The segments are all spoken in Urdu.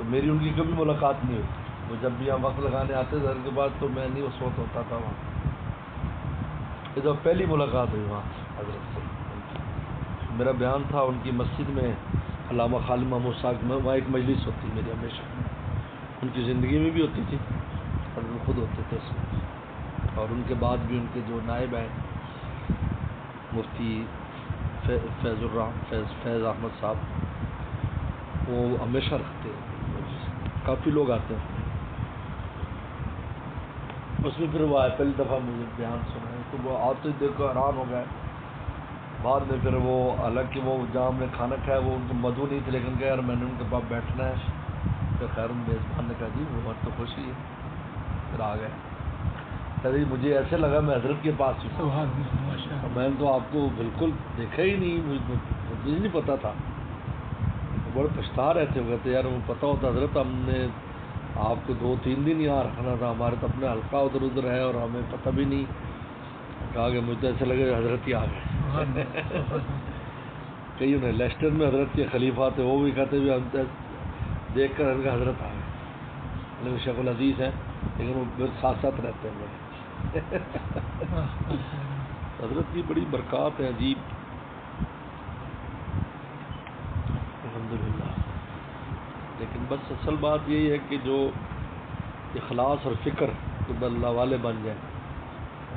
میری ان کی کبھی ملاقات نہیں ہوتی. وہ جب بھی یہاں وقت لگانے آتے تھے کے بعد تو میں نہیں اس وقت ہوتا تھا وہاں. یہ تو پہلی ملاقات ہوئی وہاں حضرت سے. میرا بیان تھا ان کی مسجد میں علامہ خالد محمود صاحب میں، وہاں ایک مجلس ہوتی میری ہمیشہ، ان کی زندگی میں بھی ہوتی تھی، حضرت خود ہوتے تھے اس میں، اور ان کے بعد بھی ان کے جو نائب ہیں مفتی فیض احمد صاحب، وہ ہمیشہ رکھتے ہیں، کافی لوگ آتے ہیں اس میں. پھر وہ آئے پہلی دفعہ مجھے بیان سنا ہے تو وہ آتے دیکھ کر حیران ہو گئے. بعد میں پھر وہ حالانکہ وہ جہاں ہم نے کھانا کھایا وہ ان کو مدعو نہیں تھے، لیکن کہا یار میں نے ان کے پاس بیٹھنا ہے. پھر خیر میزبان نے کہا جی وہ بات تو خوشی ہے. پھر آ گئے. ارے مجھے ایسے لگا میں حضرت کے پاس ہوں، میں نے تو آپ کو بالکل دیکھا ہی نہیں، مجھے نہیں پتا تھا. بڑے پچھتا رہے تھے، وہ کہتے یار وہ پتہ ہوتا حضرت ہم نے آپ کو 2-3 دن یہاں رکھنا تھا، ہمارے تو اپنے حلقہ ادھر ادھر ہے اور ہمیں پتہ بھی نہیں. کہا کہ مجھے تو ایسے لگے حضرت ہی آ گئے. کئی انہیں لیسٹر میں حضرت کے خلیفہ تھے، وہ بھی کہتے ہوئے ہم دیکھ کر ان کا حضرت آ گئے. شیخ العزیز ہیں لیکن وہ پھر ساتھ ساتھ رہتے ہیں میرے. حضرت کی بڑی برکات ہے عجیب، الحمدللہ. لیکن بس اصل بات یہی ہے کہ جو اخلاص اور فکر تو اللہ والے بن جائیں.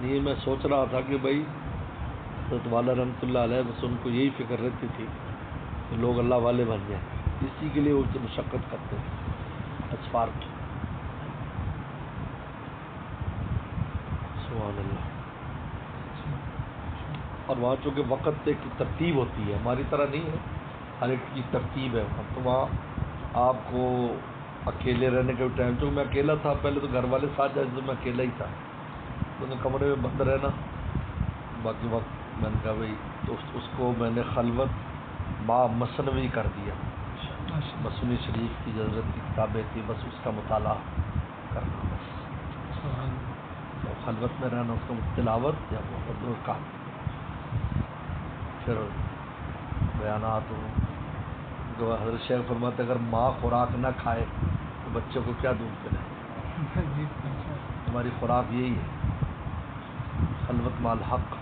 یہ میں سوچ رہا تھا کہ بھائی حضرت والا رحمۃ اللہ علیہ بس ان کو یہی فکر رہتی تھی کہ لوگ اللہ والے بن جائیں، اسی کے لیے وہ مشقت کرتے تھے اسفار کی. سبحان اللہ. اور وہاں چونکہ وقت ایک ترتیب ہوتی ہے، ہماری طرح نہیں ہے، ہر ایک کی ترتیب ہے. تو وہاں آپ کو اکیلے رہنے کا ٹائم، چونکہ میں اکیلا تھا پہلے تو گھر والے ساتھ جاتے تو میں اکیلا ہی تھا، تو کمرے میں بند رہنا. باقی وقت میں نے کہا بھائی تو اس کو میں نے خلوت با مثنوی کر دیا. مثنوی شریف کی حضرت کی کتابیں تھی، بس اس کا مطالعہ کرنا، بس خلوت میں رہنا، اس کو تلاوت یا محبت کا. پھر بیانات جو حضرت شیخ فرماتے اگر ماں خوراک نہ کھائے تو بچے کو کیا دودھ پلائے. ہماری خوراک یہی ہے، خلوت مع الحق،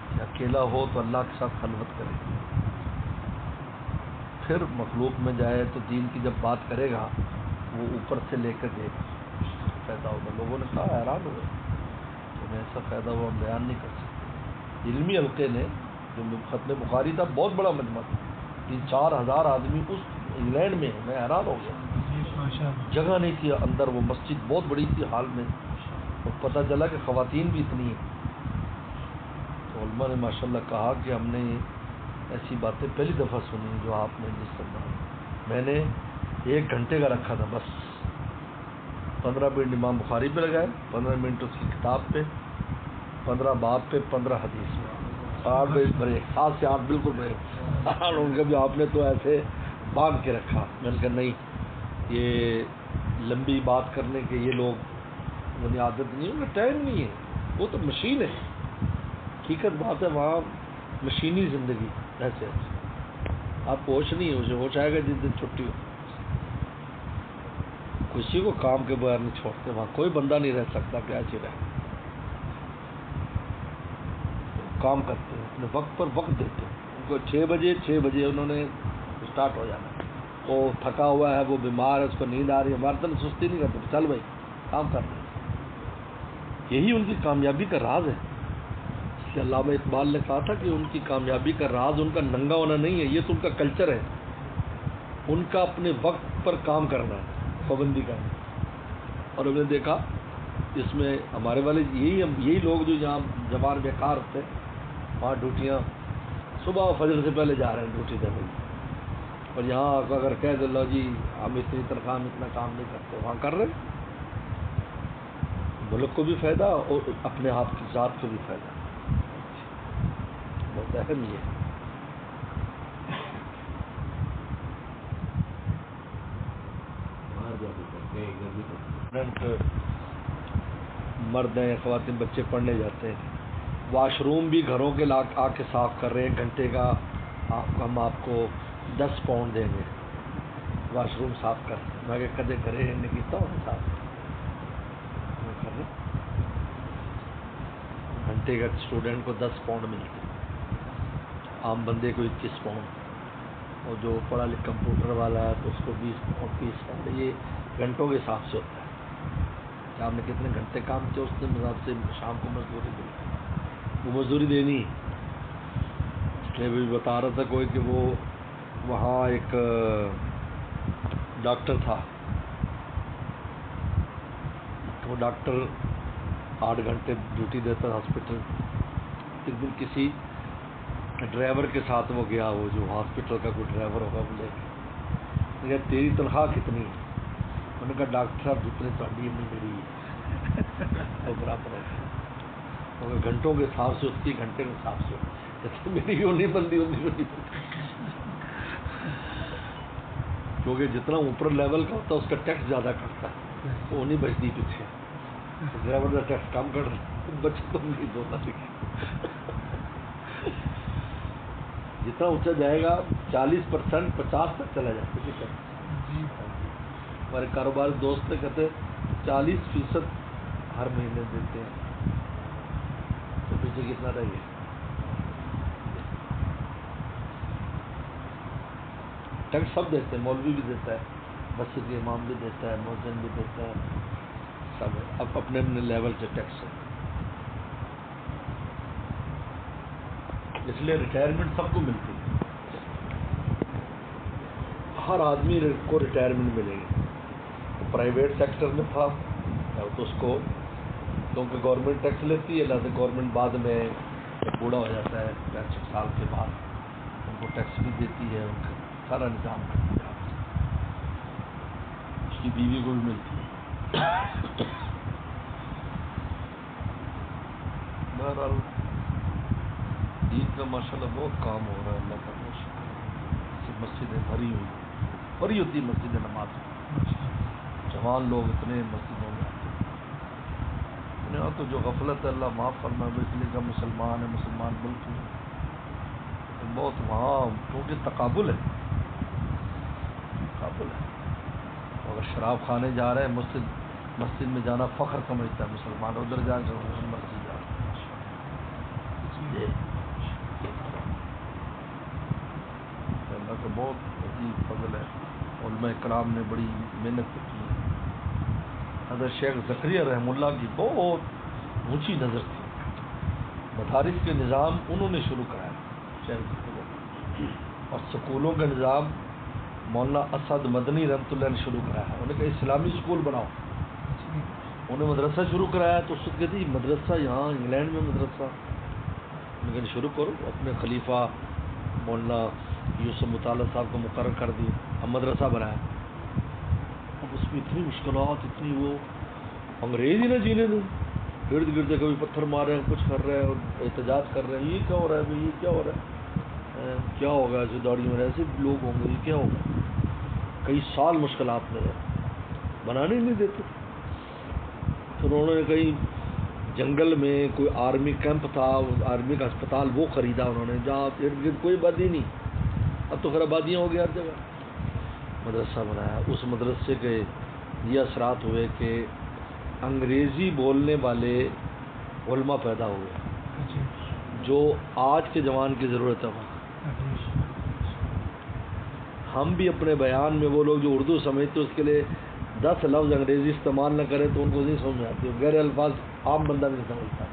کہ اکیلا ہو تو اللہ کے ساتھ خلوت کرے، پھر مخلوق میں جائے تو دین کی جب بات کرے گا وہ اوپر سے لے کر دے فائدہ ہوگا. لوگوں نے کہا حیران ہوئے کہ ایسا فائدہ ہوا ہم بیان نہیں کر سکتے. علمی حلقے نے جو ختم بخاری تھا بہت بڑا مجمع تھا، 3-4 ہزار آدمی اس انگلینڈ میں، میں حیران ہو گیا. جگہ نہیں تھی اندر، وہ مسجد بہت بڑی تھی حال میں، اور پتہ چلا کہ خواتین بھی اتنی ہیں. تو علماء نے ماشاءاللہ کہا کہ ہم نے ایسی باتیں پہلی دفعہ سنی جو آپ نے جس طرح. میں نے 1 گھنٹے کا رکھا تھا، بس 15 منٹ امام بخاری پہ لگائے، 15 منٹ اس کی کتاب پہ، 15 باب پہ، 15 حدیث پہ، 8 بجے بریک، 7 سے 8 بالکل بریک. ان کا بھی آپ نے تو ایسے باندھ کے رکھا. میں نے کہا نہیں، یہ لمبی بات کرنے کے یہ لوگ انہیں عادت نہیں، ان کا ٹائم نہیں ہے، وہ تو مشین ہے. حقیقت بات ہے وہاں مشینی زندگی ایسے آپ کو ہوش نہیں ہے، اسے ہوش آئے گا جس دن چھٹی ہو. کسی کو کام کے بغیر نہیں چھوڑتے، وہاں کوئی بندہ نہیں رہ سکتا کہ ایسے رہے. کام کرتے ہیں اپنے وقت پر وقت دیتے ہیں. ان کو 6 بجے انہوں نے اسٹارٹ ہو جانا. وہ تھکا ہوا ہے، وہ بیمار ہے، اس کو نیند آ رہی ہے، ہمارے طرح سستی نہیں کرتے، چل بھائی کام کر رہے ہیں. یہی ان کی کامیابی کا راز ہے. اس لیے علامہ اقبال نے کہا تھا کہ ان کی کامیابی کا راز ان کا ننگا ہونا نہیں ہے، یہ تو ان کا کلچر ہے. ان کا اپنے وقت پر کام کرنا ہے، پابندی کرنا. اور ہم نے دیکھا اس میں ہمارے والے یہی لوگ جو یہاں جوان بیکار ہوتے ہیں، وہاں ڈیوٹیاں صبح فجر سے پہلے جا رہے ہیں ڈیوٹی دینے، اور یہاں اگر کہہ دو لو جی ہم اتنی تنخواہ میں اتنا کام نہیں کرتے، وہاں کر رہے ہیں. ملک کو بھی فائدہ اور اپنے آپ کی ذات کو بھی فائدہ. بہت اہم یہ ہے. مرد ہیں یا خواتین بچے پڑھنے جاتے ہیں، واش روم بھی گھروں کے آ کے صاف کر رہے ہیں. 1 گھنٹے کا ہم آپ کو 10 پاؤنڈ دیں گے. واش روم صاف کر. میں کہ کدے گھرے نہیں کیتا ہوں صاف میں کر رہا. گھنٹے کا اسٹوڈنٹ کو 10 پاؤنڈ ملتے, عام بندے کو 21 پاؤنڈ, اور جو پڑھا لکھا کمپیوٹر والا ہے تو اس کو 20 پاؤنڈ 30 پاؤنڈ. یہ گھنٹوں کے حساب سے ہوتا ہے کہ آپ نے کتنے گھنٹے کام کیا, اس کے حساب سے شام کو مزدوری دینی. وہ مزدوری دینی اس لیے بھی بتا رہا تھا کوئی کہ وہ وہاں ایک ڈاکٹر تھا, وہ ڈاکٹر 8 گھنٹے ڈیوٹی دیتا تھا ہاسپٹل. ایک دن کسی ڈرائیور کے ساتھ وہ گیا, وہ جو ہاسپٹل کا کوئی ڈرائیور ہوگا, وہ لے کے کہا تیری تنخواہ کتنی ہے؟ انہوں نے کہا ڈاکٹر صاحب جتنے تھوڑی امی میری ہے وہ برابر ہے. کیونکہ گھنٹوں کے حساب سے ہوتی ہے, گھنٹے کے حساب سے جیسے میری کیوں نہیں بنتی ہوتی, کیونکہ جتنا اوپر لیول کا ہوتا ہے اس کا ٹیکس زیادہ کٹتا ہے, وہ نہیں بچتی پیچھے. ڈرائیور کا ٹیکس کم کر بچے تو نہیں دونوں لکھے. جتنا اونچا جائے گا 40% 50 تک چلا جاتا ہے. ہمارے کاروبار دوست نے کہتے 40% ہر مہینے دیتے ہیں, تو پیچھے کتنا رہ گیا. ٹیکس سب دیتے ہیں, مولوی بھی دیتا ہے, مسجد کے امام بھی دیتا ہے, مؤذن بھی دیتا ہے, سب ہے. اب اپنے اپنے لیول سے ٹیکس ہے. اس لیے ریٹائرمنٹ سب کو ملتی ہے, ہر آدمی کو ریٹائرمنٹ ملے گی. پرائیویٹ سیکٹر میں تھا تو اس کو, کیونکہ گورنمنٹ ٹیکس لیتی ہے, لہٰذا گورنمنٹ بعد میں جب بوڑھا ہو جاتا ہے 65 سال کے بعد ان کو ٹیکس بھی دیتی ہے, ان کا سارا نظام کرتی ہے, اس کی بیوی کو بھی ملتی ہے. بہرحال دین کا ماشاءاللہ بہت کام ہو رہا ہے, اللہ کا بہت شکر. مسجدیں بھری ہوتی مسجد نماز, جوان لوگ اتنے مسجدوں میں آتے ہیں. یہاں تو جو غفلت ہے اللہ معاف فرمائے, اس لیے کا مسلمان ہے, مسلمان ملک میں بہت وہاں کیونکہ تقابل ہے. اگر شراب خانے جا رہے ہیں, مسجد میں جانا فخر سمجھتا ہے مسلمان, ادھر جا کر مسجد جا رہے ہیں. اللہ کا بہت عظیم فضل ہے. علماء کرام نے بڑی محنت کی. حضرت شیخ زکریا رحمہ اللہ کی بہت اونچی نظر تھی. مدارس کے نظام انہوں نے شروع کرایا شیخ زکریا, اور سکولوں کا نظام مولانا اسد مدنی رحمۃ اللہ نے شروع کرایا. انہوں نے کہا اسلامی اسکول بناؤ. انہوں نے مدرسہ شروع کرایا تو اس وقت کہتی مدرسہ یہاں انگلینڈ میں مدرسہ, انہوں نے کہا شروع کرو. اپنے خلیفہ مولانا یوسف مطالعہ صاحب کو مقرر کر دی, اب مدرسہ بنایا. اب اس میں اتنی مشکلات, اتنی وہ انگریز ہی نہ جینے دیں, ارد گرد کبھی پتھر مار رہے ہیں, کچھ کر رہے ہیں اور احتجاج کر رہے ہیں. یہ کیا ہو رہا ہے بھائی, یہ کیا ہو رہا ہے, کیا ہوگا, ایسے داڑھی میں ایسے لوگ ہوں گے, یہ کیا ہوگا. کئی سال مشکلات میں رہے, بنانے نہیں دیتے. پھر انہوں نے کہیں جنگل میں کوئی آرمی کیمپ تھا, آرمی کا اسپتال وہ خریدا انہوں نے, جہاں ارد گرد کوئی آبادی نہیں. اب تو خیر آبادیاں ہو گئی ہر جگہ. مدرسہ بنایا. اس مدرسے کے یہ اثرات ہوئے کہ انگریزی بولنے والے علماء پیدا ہوئے, جو آج کے جوان کی ضرورت ہے. ہم بھی اپنے بیان میں وہ لوگ جو اردو سمجھتے اس کے لیے 10 لفظ انگریزی استعمال نہ کریں تو ان کو نہیں سمجھ میں آتی. غیر الفاظ عام بندہ بھی نہیں سمجھتا.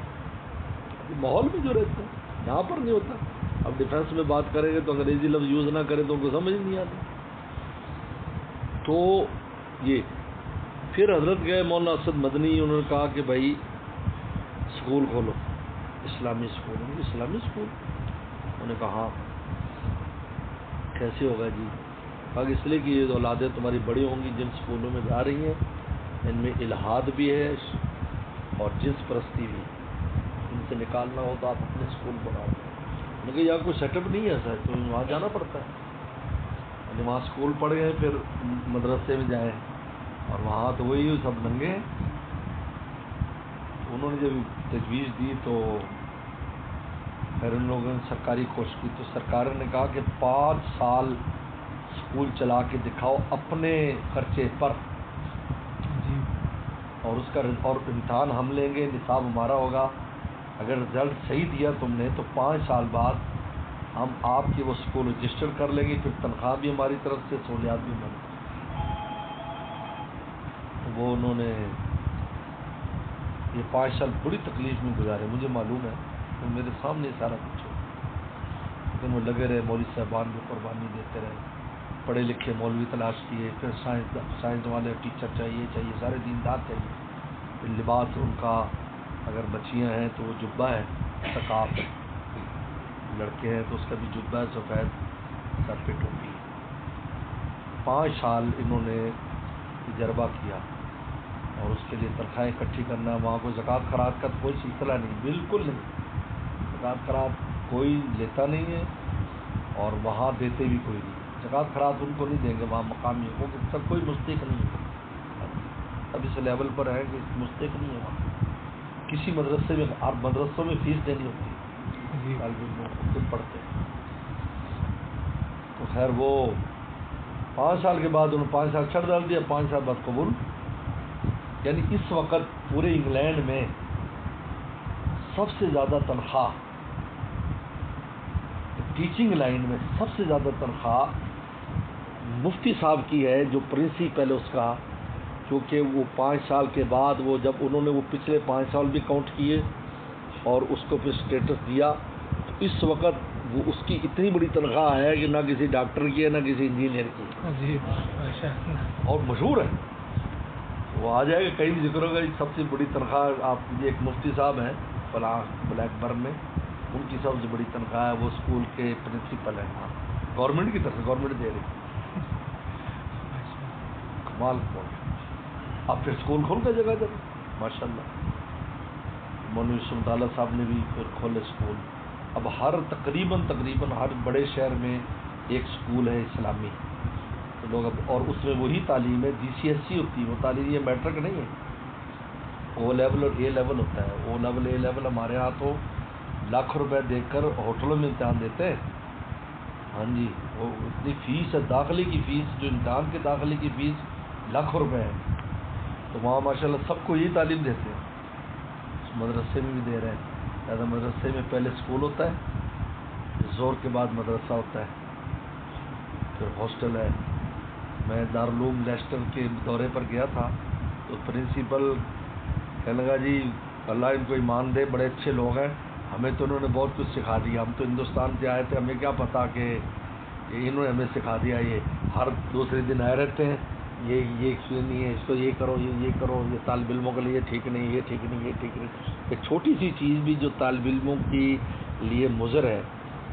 ماحول میں جو رہتے ہیں یہاں پر نہیں ہوتا. اب ڈیفینس میں بات کریں گے تو انگریزی لفظ یوز نہ کریں تو ان کو سمجھ نہیں آتا. تو یہ پھر حضرت گئے مولانا اسد مدنی, انہوں نے کہا کہ بھائی اسکول کھولو, اسلامی اسکول. اسلامی اسکول انہوں نے کہا ہاں. کیسے ہوگا جی؟ کہا کہ اس لیے کہ یہ اولادیں تمہاری بڑی ہوں گی جن اسکولوں میں جا رہی ہیں, ان میں الحاد بھی ہے اور جنس پرستی بھی. ان سے نکالنا ہو تو آپ اپنے اسکول بناؤ. انہوں نے کہا یہاں کوئی سیٹ اپ نہیں ہے ایسا, تو وہاں جانا پڑتا ہے. یعنی وہاں اسکول پڑھ گئے, پھر مدرسے میں جائیں, اور وہاں تو وہی سب ننگے ہیں. انہوں نے جب تجویز دی تو پھر ان لوگوں نے سرکاری کوشش کی, تو سرکار نے کہا کہ 5 سال اسکول چلا کے دکھاؤ اپنے خرچے پر، اور اس کا اور امتحان ہم لیں گے، نصاب ہمارا ہوگا، اگر رزلٹ صحیح دیا تم نے تو 5 سال بعد ہم آپ کی وہ اسکول رجسٹر کر لیں گے، پھر تنخواہ بھی ہماری طرف سے، سہولیات بھی ہماری طرف سے۔ وہ انہوں نے یہ 5 سال بڑی تکلیف میں گزارے، مجھے معلوم ہے، تو میرے سامنے سارا کچھ ہو، لیکن وہ لگے رہے، مولوی صاحبان بھی قربانی دیتے رہے، پڑھے لکھے مولوی تلاش کیے، پھر سائنس والے ٹیچر چاہیے سارے دیندار چاہیے، پھر لباس ان کا، اگر بچیاں ہیں تو وہ جبہ ہے ثقاف، لڑکے ہیں تو اس کا بھی جبہ ہے سفید، سر پہ ٹوپی۔ 5 سال انہوں نے تجربہ کیا، اور اس کے لیے تنخواہیں اکٹھی کرنا، وہاں کوئی زکوٰۃ خراج کا کوئی سلسلہ نہیں، بالکل نہیں، زکوٰۃ خراج کوئی لیتا نہیں ہے، اور وہاں دیتے بھی کوئی نہیں، زکوٰۃ خراج ان کو نہیں دیں گے، وہاں مقامی ہو کہ سب کوئی مستحق نہیں ہے، اب اس لیول پر ہے کہ مستحق نہیں ہے وہاں، کسی مدرسے میں، آپ مدرسوں میں فیس دینی ہوتی ہے، طالب علموں کو خود پڑھتے ہیں، تو خیر وہ 5 سال کے بعد انہوں نے 5 سال چھڑ ڈال دیا، 5 سال بعد قبول، یعنی اس وقت پورے انگلینڈ میں سب سے زیادہ تنخواہ، ٹیچنگ لائن میں سب سے زیادہ تنخواہ مفتی صاحب کی ہے، جو پرنسپل اس کا، کیونکہ وہ 5 سال کے بعد وہ جب انہوں نے وہ پچھلے 5 سال بھی کاؤنٹ کیے اور اس کو پھر اسٹیٹس دیا، تو اس وقت وہ اس کی اتنی بڑی تنخواہ ہے کہ نہ کسی ڈاکٹر کی ہے نہ کسی انجینئر کی، اور مشہور ہے، وہ آ جائے گا کہیں بھی ذکر ہوگا، سب سے بڑی تنخواہ آپ یہ ایک مفتی صاحب ہیں بلیک برن میں، ان کی سب سے بڑی تنخواہ ہے، وہ اسکول کے پرنسپل ہیں، گورنمنٹ کی طرف سے، گورنمنٹ دے رہی، کمال کون، اب پھر اسکول کھول گئے جگہ جگہ ماشاء اللہ، مولوی سمت اللہ صاحب نے بھی پھر کھولے اسکول، اب ہر تقریباً ہر بڑے شہر میں ایک اسکول ہے اسلامی، تو لوگ اب، اور اس میں وہی تعلیم ہے، GCSE ہوتی ہے وہ تعلیم، یہ میٹرک نہیں ہے، او لیول اور اے لیول ہوتا ہے، او لیول اے لیول ہمارے ہاں تو لاکھ روپے دے کر ہوٹلوں میں امتحان دیتے ہیں، ہاں جی، وہ اتنی فیس ہے، داخلے کی فیس، جو امتحان کے داخلے کی فیس لاکھ روپے ہے، تو وہاں ماشاءاللہ سب کو یہی تعلیم دیتے ہیں، مدرسے میں بھی دے رہے ہیں، لہٰذا مدرسے میں پہلے اسکول ہوتا ہے، زور کے بعد مدرسہ ہوتا ہے، پھر ہاسٹل ہے۔ میں دارالعلوم لیسٹر کے دورے پر گیا تھا، تو پرنسپل کہنے لگا جی اللہ ان کو ایمان دے، بڑے اچھے لوگ ہیں، ہمیں تو انہوں نے بہت کچھ سکھا دیا، ہم تو ہندوستان سے آئے تھے، ہمیں کیا پتہ کہ انہوں نے ہمیں سکھا دیا، یہ ہر دوسرے دن آئے رہتے ہیں، یہ نہیں ہے، اس کو یہ کرو، یہ کرو، یہ طالب علموں کے لیے ٹھیک نہیں، یہ ٹھیک نہیں، یہ ٹھیک نہیں، ایک چھوٹی سی چیز بھی جو طالب علموں کی لیے مضر ہے،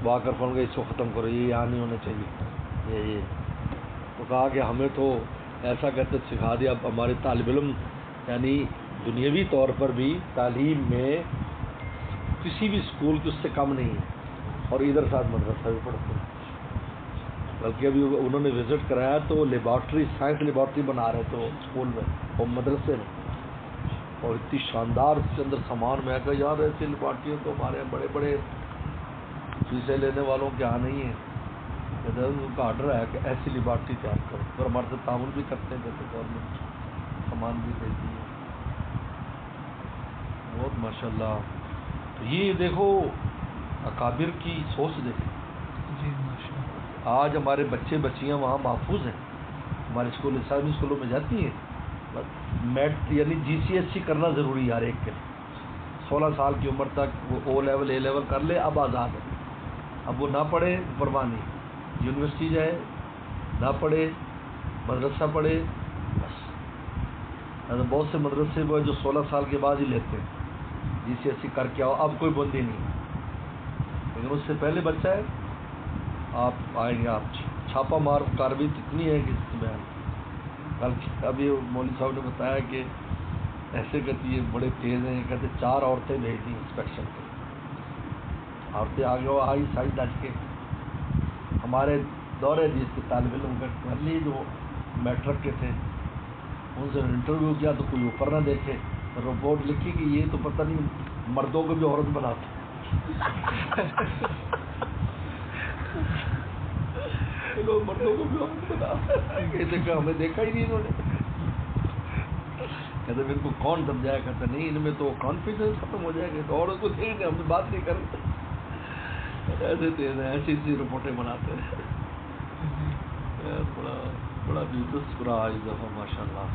وہ آ کر کہوں گے اس کو ختم کرو، یہ یہاں نہیں ہونا چاہیے، یہ تو کہا کہ ہمیں تو ایسا کہتے سکھا دیا، اب ہمارے طالب علم یعنی دنیاوی طور پر بھی تعلیم میں کسی بھی اسکول کی اس سے کم نہیں ہے، اور ادھر ساتھ مدرسہ بھی پڑھتے ہیں، بلکہ ابھی انہوں نے وزٹ کرایا تو لیبارٹری، سائنس لیبارٹری بنا رہے تھے اسکول میں اور مدرسے میں، اور اتنی شاندار اس کے اندر سامان، میں کہا یار ایسی لیبارٹریوں تو ہمارے بڑے بڑے فیسیں لینے والوں کے یہاں نہیں ہیں، ان کا آرڈر ہے کہ ایسی لیبارٹری تیار کرو، اور ہمارے سے تعاون بھی کرتے ہیں، جیسے گورنمنٹ سامان بھی دیتی ہے، بہت ماشاء اللہ۔ تو یہ دیکھو اکابر کی سوچ دیکھیں، جی ماشاء اللہ، آج ہمارے بچے بچیاں وہاں محفوظ ہیں، ہمارے اسکول اسلامی اسکولوں میں جاتی ہیں، بس میٹ یعنی GCSE کرنا ضروری ہے ہر ایک کے لیے، 16 سال کی عمر تک وہ او لیول اے لیول کر لے، اب آزاد ہے، اب وہ نہ پڑھے پرواہ نہیں، یونیورسٹی جائے نہ پڑھے، مدرسہ پڑھے، بس بہت سے مدرسے وہ جو 16 سال کے بعد ہی لیتے ہیں، GCSE کر کے آؤ، اب کوئی بندی نہیں، لیکن اس سے پہلے بچہ ہے، آپ آئیں گے، آپ چھاپا مار کارروائی اتنی ہے کہ اس میں بلکہ ابھی مولوی صاحب نے بتایا کہ ایسے کہتی ہے بڑے تیز ہیں، کہتے 4 عورتیں بھیج دیں انسپیکشن کے، عورتیں آگے آئی سائڈ ڈج کے، ہمارے دور حدیث کے طالب علم کر لیے جو میٹرک کے تھے، ان سے انٹرویو کیا تو کوئی اوپر نہ دیکھے، رپورٹ لکھی کہ یہ تو پتہ نہیں مردوں کو بھی عورت بناتے کہ لوگ مردوں کو بھی عورت بنا کہتے کہ ہمیں دیکھا ہی نہیں انہوں نے. کہتے میرے کو کون سمجھایا کرتا نہیں ان میں تو کانفیڈنس ختم ہو جائے گا تو عورت کو دیکھ ہم بات نہیں کرتے. ایسے تیز ہیں ایسی ایسی رپورٹیں بناتے ہیں. بڑا دلچسپ رہا اس دفعہ ماشاء اللہ.